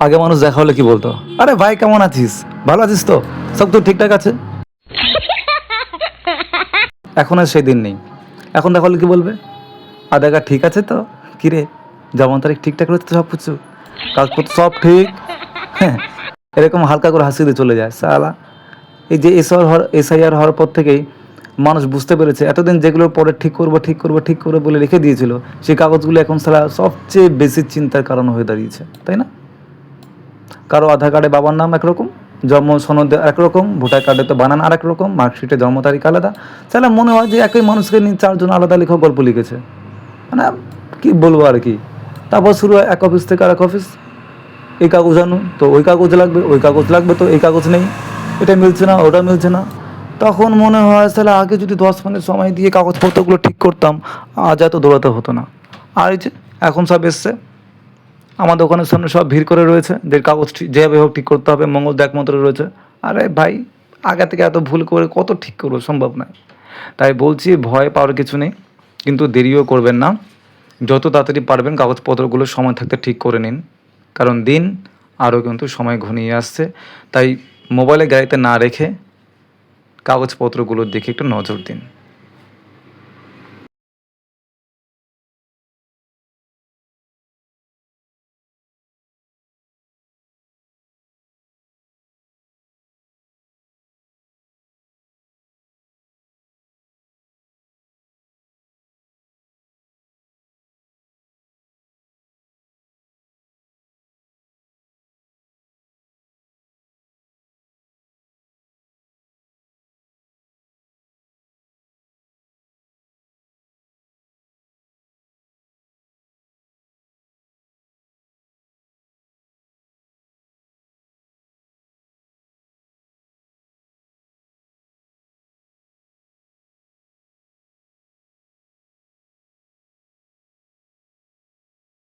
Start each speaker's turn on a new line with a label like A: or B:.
A: আগে মানুষ দেখা হলে কি বলতো, আরে ভাই কেমন আছিস, ভালো আছিস তো, সব তো ঠিকঠাক আছে। এখন আর সেই দিন নেই। এখন দেখা হলে কি বলবে, আধার কার্ড ঠিক আছে তো, কিরে জমা তারিখ ঠিকঠাক রয়েছে তো, সব কিছু কাগজপত্র সব ঠিক। হ্যাঁ, এরকম হালকা করে হাসি দিয়ে চলে যায় সালা। এই যে এসআইআর হওয়ার পর থেকেই মানুষ বুঝতে পেরেছে এতদিন যেগুলোর পরে ঠিক করবো ঠিক করবো ঠিক করবো বলে রেখে দিয়েছিল, সেই কাগজগুলো এখন সালা সবচেয়ে বেশি চিন্তার কারণ হয়ে দাঁড়িয়েছে, তাই না? কারো আধার কার্ডে বাবার নাম একরকম, জন্ম সনদে একরকম, ভোটার কার্ডে তো বানান আর একরকম, মার্কশিটে জন্ম তারিখ আলাদা। তাহলে মনে হয় যে একই মানুষকে নিয়ে চারজন আলাদা লেখা গল্প লিখেছে। মানে কি বলবো আর কি। তারপর শুরু হয় এক অফিস থেকে আর এক অফিস, এই কাগজ আনো তো ওই কাগজ লাগবে, ওই কাগজ লাগবে তো এই কাগজ নেই, এটা মিলছে না ওটা মিলছে না। তখন মনে হয় তাহলে আগে যদি 10 মিনিট সময় দিয়ে কাগজপত্রগুলো ঠিক করতাম, আজ এত দৌড়াতে হতো না। আর এই যে এখন সব এসছে, আমার দোকানের সামনে সব ভিড় করে রয়েছে, যে কাগজ যেভাবে হোক ঠিক করতে হবে, মঙ্গল তো একমাত্র রয়েছে। আরে ভাই, আগে থেকে এত ভুল করে কত ঠিক করবো, সম্ভব নয়। তাই বলছি ভয় পাওয়ার কিছু নেই, কিন্তু দেরিও করবেন না। যত তাড়াতাড়ি পারবেন কাগজপত্রগুলো সময় থাকতে ঠিক করে নিন, কারণ দিন আরও কিন্তু সময় ঘনিয়ে আসছে। তাই মোবাইলে গাড়িতে না রেখে কাগজপত্রগুলোর দিকে একটু নজর দিন।